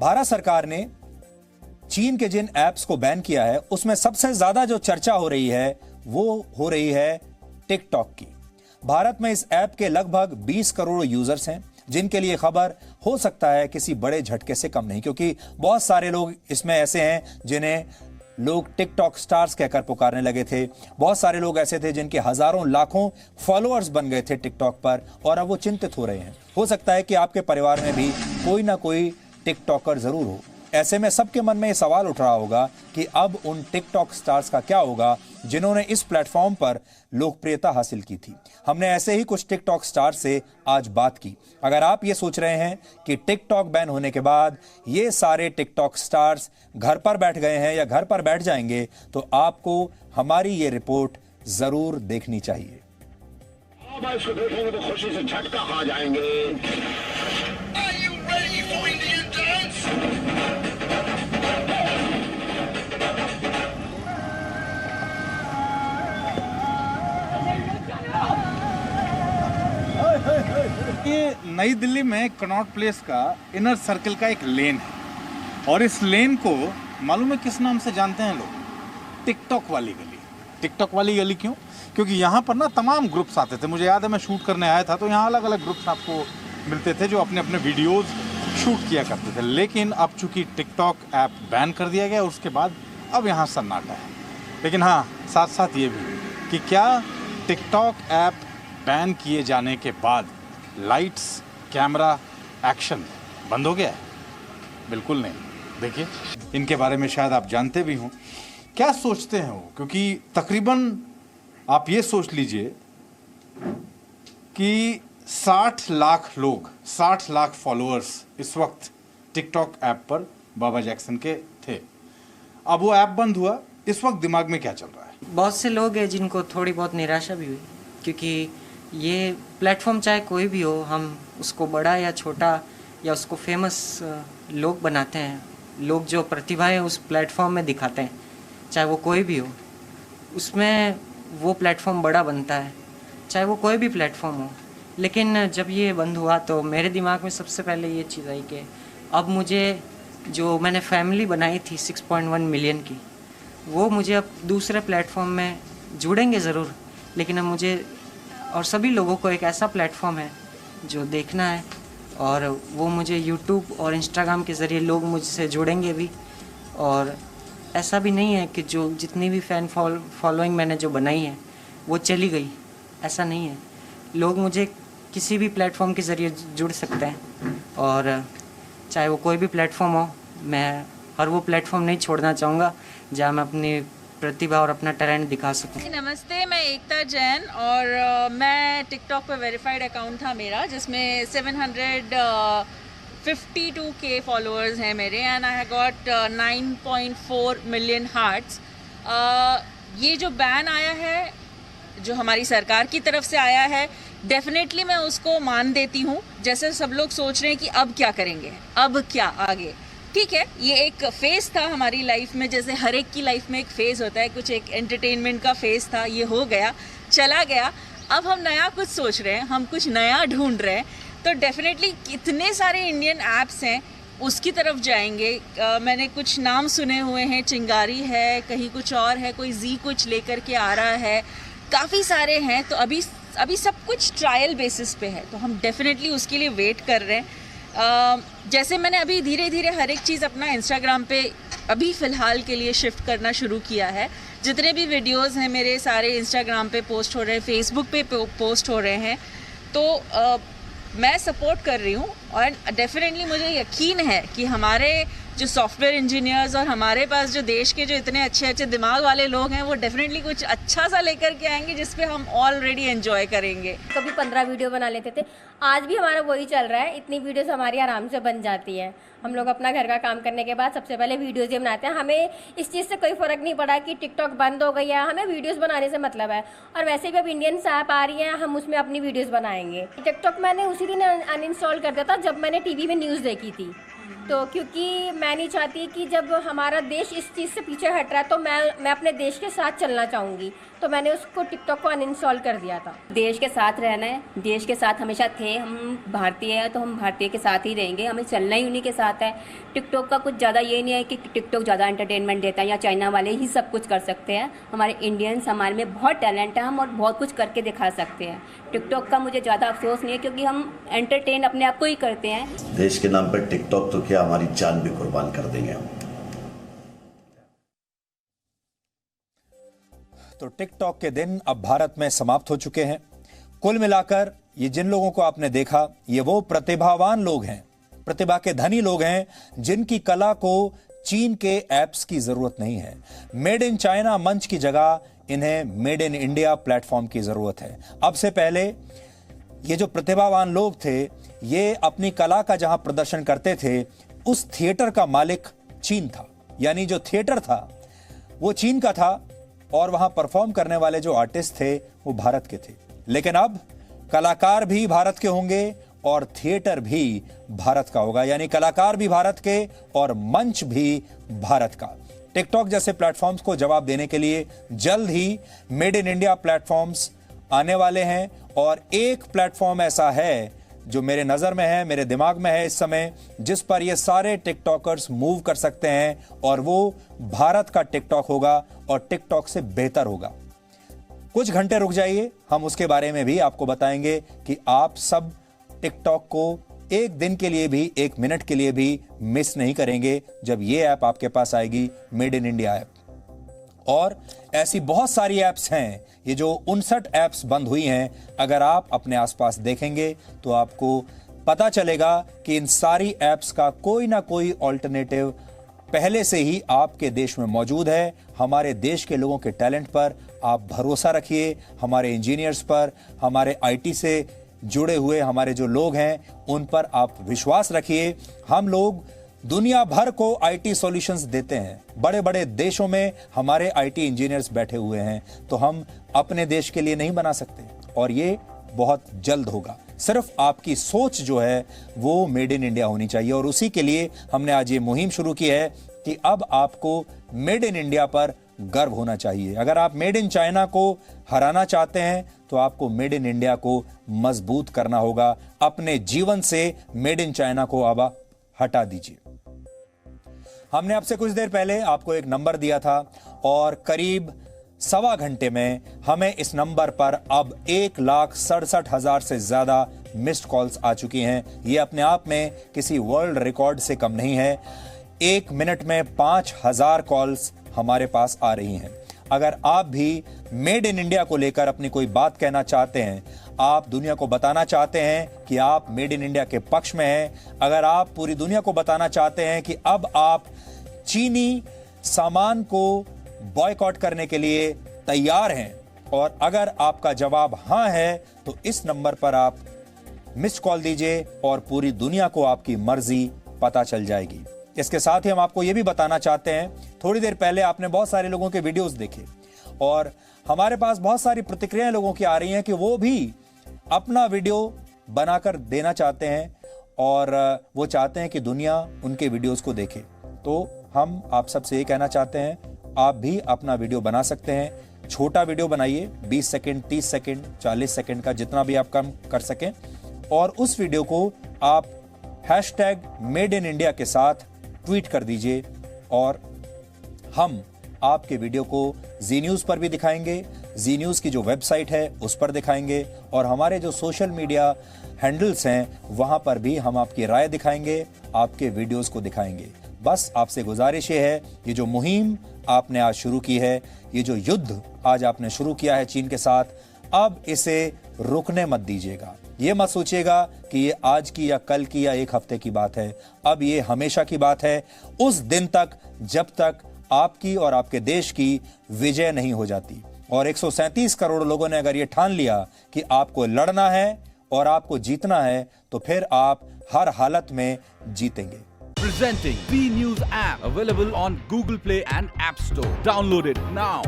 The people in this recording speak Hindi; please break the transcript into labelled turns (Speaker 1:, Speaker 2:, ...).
Speaker 1: भारत सरकार ने चीन के जिन ऐप्स को बैन किया है उसमें सबसे ज्यादा जो चर्चा हो रही है वो हो रही है टिकटॉक की। भारत में इस ऐप के लगभग 20 करोड़ यूजर्स हैं, जिनके लिए खबर हो सकता है किसी बड़े झटके से कम नहीं, क्योंकि बहुत सारे लोग इसमें ऐसे हैं जिन्हें लोग टिकटॉक स्टार्स कहकर पुकारने लगे थे। बहुत सारे लोग ऐसे थे जिनके हजारों लाखों फॉलोअर्स बन गए थे टिकटॉक पर और अब वो चिंतित हो रहे हैं। हो सकता है कि आपके परिवार में भी कोई ना कोई टिकटॉकर जरूर हो। ऐसे में सबके मन में ये सवाल उठ रहा होगा कि अब उन टिकटॉक स्टार्स का क्या होगा जिन्होंने इस प्लेटफॉर्म पर लोकप्रियता हासिल की थी। हमने ऐसे ही कुछ टिकटॉक स्टार से आज बात की। अगर आप ये सोच रहे हैं कि टिकटॉक बैन होने के बाद ये सारे टिकटॉक स्टार्स घर पर बैठ गए हैं या घर पर बैठ जाएंगे, तो आपको हमारी ये रिपोर्ट जरूर देखनी चाहिए।
Speaker 2: अब इसको देखेंगे तो खुशी से झटका खा जाएंगे।
Speaker 3: ये नई दिल्ली में कनॉट प्लेस का इनर सर्कल का एक लेन है और इस लेन को मालूम है किस नाम से जानते हैं लोग? टिकटॉक वाली गली। टिकटॉक वाली गली क्यों? क्योंकि यहाँ पर ना तमाम ग्रुप्स आते थे। मुझे याद है मैं शूट करने आया था तो यहाँ अलग अलग ग्रुप्स आपको मिलते थे जो अपने अपने वीडियोस शूट किया करते थे। लेकिन अब चूंकि टिकटॉक ऐप बैन कर दिया गया उसके बाद अब यहाँ सन्नाटा है। लेकिन हाँ, साथ साथ ये भी कि क्या टिकटॉक ऐप बैन किए जाने के बाद लाइट्स, कैमरा, एक्शन बंद हो गया है? बिल्कुल नहीं। देखिए, इनके बारे में शायद आप जानते भी हों। क्या सोचते हैं वो? क्योंकि तकरीबन आप ये सोच लीजिए कि 60 लाख लोग, 60 लाख फॉलोअर्स इस वक्त टिकटॉक ऐप पर बाबा जैक्सन के थे। अब वो ऐप बंद हुआ, इस वक्त दिमाग में क्या चल रहा है?
Speaker 4: बहुत से लोग हैं जिनको थोड़ी बहुत निराशा भी हुई, क्योंकि ये प्लेटफॉर्म चाहे कोई भी हो, हम उसको बड़ा या छोटा या उसको फेमस लोग बनाते हैं। लोग जो प्रतिभा है उस प्लेटफॉर्म में दिखाते हैं, चाहे वो कोई भी हो, उसमें वो प्लेटफॉर्म बड़ा बनता है, चाहे वो कोई भी प्लेटफॉर्म हो। लेकिन जब ये बंद हुआ तो मेरे दिमाग में सबसे पहले ये चीज़ आई कि अब मुझे जो मैंने फैमिली बनाई थी 6.1 मिलियन की, वो मुझे अब दूसरे प्लेटफॉर्म में जुड़ेंगे ज़रूर, लेकिन अब मुझे और सभी लोगों को एक ऐसा प्लेटफॉर्म है जो देखना है, और वो मुझे यूट्यूब और इंस्टाग्राम के ज़रिए लोग मुझसे जुड़ेंगे भी। और ऐसा भी नहीं है कि जो जितनी भी फ़ैन फॉलोइंग मैंने जो बनाई है वो चली गई, ऐसा नहीं है। लोग मुझे किसी भी प्लेटफॉर्म के ज़रिए जुड़ सकते हैं, और चाहे वो कोई भी प्लेटफॉर्म हो, मैं हर वो प्लेटफॉर्म नहीं छोड़ना चाहूँगा जहाँ मैं अपनी प्रतिभा और अपना टैलेंट दिखा सकूं।
Speaker 5: नमस्ते, मैं एकता जैन और मैं टिकटॉक पे वेरीफाइड अकाउंट था मेरा, जिसमें 752K फॉलोअर्स हैं मेरे, and I got 9.4 million hearts. ये जो बैन आया है, जो हमारी सरकार की तरफ से आया है, डेफिनेटली मैं उसको मान देती हूँ। जैसे सब लोग सोच रहे हैं कि अब क्या करेंगे, अब क्या आगे। ठीक है, ये एक फेज़ था हमारी लाइफ में, जैसे हर एक की लाइफ में एक फ़ेज़ होता है, कुछ एक एंटरटेनमेंट का फेज़ था, ये हो गया, चला गया। अब हम नया कुछ सोच रहे हैं, हम कुछ नया ढूंढ रहे हैं, तो डेफिनेटली कितने सारे इंडियन ऐप्स हैं उसकी तरफ जाएंगे। मैंने कुछ नाम सुने हुए हैं, चिंगारी है, कहीं कुछ और है, कोई जी कुछ लेकर के आ रहा है, काफ़ी सारे हैं। तो अभी सब कुछ ट्रायल बेसिस पे है, तो हम डेफिनेटली उसके लिए वेट कर रहे हैं। जैसे मैंने अभी धीरे धीरे हर एक चीज़ अपना इंस्टाग्राम पे अभी फ़िलहाल के लिए शिफ्ट करना शुरू किया है। जितने भी वीडियोस हैं मेरे सारे इंस्टाग्राम पे पोस्ट हो रहे हैं, फेसबुक पे पोस्ट हो रहे हैं, तो मैं सपोर्ट कर रही हूँ। और डेफिनेटली मुझे यकीन है कि हमारे जो सॉफ्टवेयर इंजीनियर्स और हमारे पास जो देश के जो इतने अच्छे अच्छे दिमाग वाले लोग हैं, वो डेफिनेटली कुछ अच्छा सा लेकर के आएंगे जिस पे हम ऑलरेडी एंजॉय करेंगे।
Speaker 6: कभी 15 वीडियो बना लेते थे, आज भी हमारा वही चल रहा है। इतनी वीडियोस हमारी आराम से बन जाती है। हम लोग अपना घर का काम करने के बाद सबसे पहले वीडियोस ही बनाते हैं। हमें इस चीज़ से कोई फ़र्क नहीं पड़ा कि टिकटॉक बंद हो गई है, हमें वीडियोस बनाने से मतलब है। और वैसे भी अब इंडियन ऐप आ रही है, हम उसमें अपनी वीडियोस बनाएंगे। टिकटॉक मैंने उसी दिन अनइंस्टॉल कर दिया था जब मैंने टीवी में न्यूज़ देखी थी तो क्योंकि मैं नहीं चाहती कि जब हमारा देश इस चीज़ से पीछे हट रहा है तो मैं अपने देश के साथ चलना चाहूँगी, तो मैंने उसको टिकटॉक को अनइंस्टॉल कर दिया था।
Speaker 7: देश के साथ रहना है, देश के साथ हमेशा थे, हम भारतीय हैं तो हम भारतीय के साथ ही रहेंगे, हमें चलना ही उन्हीं के साथ है। टिकटॉक का कुछ ज़्यादा ये नहीं है कि टिकटॉक ज़्यादा एंटरटेनमेंट देता है या चाइना वाले ही सब कुछ कर सकते हैं। हमारे इंडियंस, हमारे में बहुत टैलेंट है, हम और बहुत कुछ करके दिखा सकते हैं। टिकटॉक का मुझे ज़्यादा अफसोस नहीं है क्योंकि हम एंटरटेन अपने आप को ही करते हैं।
Speaker 8: देश के नाम पर टिकटॉक तो क्या, हमारी जान भी कुर्बान कर देंगे हम।
Speaker 1: तो टिकटॉक के दिन अब भारत में समाप्त हो चुके हैं। कुल मिलाकर ये जिन लोगों को आपने देखा, ये वो प्रतिभावान लोग हैं, प्रतिभा के धनी लोग हैं, जिनकी कला को चीन के ऐप्स की जरूरत नहीं है। मेड इन चाइना मंच की जगह इन्हें मेड इन इंडिया प्लेटफॉर्म की जरूरत है। अब से पहले ये जो प्रतिभावान लोग थे, ये अपनी कला का जहां प्रदर्शन करते थे, उस थिएटर का मालिक चीन था, यानी जो थिएटर था वो चीन का था और वहां परफॉर्म करने वाले जो आर्टिस्ट थे वो भारत के थे। लेकिन अब कलाकार भी भारत के होंगे और थिएटर भी भारत का होगा, यानी कलाकार भी भारत के और मंच भी भारत का। टिकटॉक जैसे प्लेटफॉर्म्स को जवाब देने के लिए जल्द he made in India platforms आने वाले हैं। और एक प्लेटफॉर्म ऐसा है जो मेरे नजर में है, मेरे दिमाग में है इस समय, जिस पर ये सारे टिकटॉकर्स मूव कर सकते हैं, और वो भारत का टिकटॉक होगा और टिकटॉक से बेहतर होगा। कुछ घंटे रुक जाइए, हम उसके बारे में भी आपको बताएंगे कि आप सब टिकटॉक को एक दिन के लिए भी, एक मिनट के लिए भी मिस नहीं करेंगे जब ये ऐप आपके पास आएगी, मेड इन इंडिया ऐप। और ऐसी बहुत सारी ऐप्स हैं, ये जो 59 ऐप्स बंद हुई हैं, अगर आप अपने आसपास देखेंगे तो आपको पता चलेगा कि इन सारी ऐप्स का कोई ना कोई ऑल्टरनेटिव पहले से ही आपके देश में मौजूद है। हमारे देश के लोगों के टैलेंट पर आप भरोसा रखिए, हमारे इंजीनियर्स पर, हमारे आईटी से जुड़े हुए हमारे जो लोग हैं उन पर आप विश्वास रखिए। हम लोग दुनिया भर को आईटी सॉल्यूशंस देते हैं, बड़े बड़े देशों में हमारे आईटी इंजीनियर्स बैठे हुए हैं, तो हम अपने देश के लिए नहीं बना सकते, और ये बहुत जल्द होगा। सिर्फ आपकी सोच जो है वो मेड इन इंडिया होनी चाहिए, और उसी के लिए हमने आज ये मुहिम शुरू की है कि अब आपको मेड इन इंडिया पर गर्व होना चाहिए। अगर आप मेड इन चाइना को हराना चाहते हैं तो आपको मेड इन इंडिया को मजबूत करना होगा। अपने जीवन से मेड इन चाइना को अब हटा दीजिए। हमने आपसे कुछ देर पहले आपको एक नंबर दिया था और करीब 1.25 घंटे में हमें इस नंबर पर अब 1,67,000 से ज्यादा मिस्ड कॉल्स आ चुकी हैं। ये अपने आप में किसी वर्ल्ड रिकॉर्ड से कम नहीं है। 1 मिनट में 5,000 कॉल्स हमारे पास आ रही हैं। अगर आप भी मेड इन इंडिया को लेकर अपनी कोई बात कहना चाहते हैं, आप दुनिया को बताना चाहते हैं कि आप मेड इन इंडिया के पक्ष में हैं, अगर आप पूरी दुनिया को बताना चाहते हैं कि अब आप चीनी सामान को बॉयकॉट करने के लिए तैयार हैं, और अगर आपका जवाब हां है, तो इस नंबर पर आप मिस्ड कॉल दीजिए और पूरी दुनिया को आपकी मर्जी पता चल जाएगी। इसके साथ ही हम आपको यह भी बताना चाहते हैं, थोड़ी देर पहले आपने बहुत सारे लोगों के वीडियोस देखे और हमारे पास बहुत सारी प्रतिक्रियाएं लोगों की आ रही हैं कि वो भी अपना वीडियो बनाकर देना चाहते हैं और वो चाहते हैं कि दुनिया उनके वीडियोस को देखे। तो हम आप सबसे ये कहना चाहते हैं, आप भी अपना वीडियो बना सकते हैं। छोटा वीडियो बनाइए, 20 सेकंड, 30 सेकंड, 40 सेकंड का, जितना भी आप कम कर सकें, और उस वीडियो को आप #मेड-इन-इंडिया के साथ ट्वीट कर दीजिए और हम आपके वीडियो को जी न्यूज पर भी दिखाएंगे, जी न्यूज की जो वेबसाइट है उस पर दिखाएंगे, और हमारे जो सोशल मीडिया हैंडल्स हैं वहां पर भी हम आपकी राय दिखाएंगे, आपके वीडियोस को दिखाएंगे। बस आपसे गुजारिश ये है, ये जो मुहिम आपने आज शुरू की है, ये जो युद्ध आज आपने शुरू किया है चीन के साथ, अब इसे रुकने मत दीजिएगा। ये मत सोचिएगा कि ये आज की या कल की या एक हफ्ते की बात है, अब ये हमेशा की बात है, उस दिन तक जब तक आपकी और आपके देश की विजय नहीं हो जाती। और 137 करोड़ लोगों ने अगर ये ठान लिया कि आपको लड़ना है और आपको जीतना है, तो फिर आप हर हालत में जीतेंगे।
Speaker 9: Presenting V News app, available on Google Play and App Store. Download it now.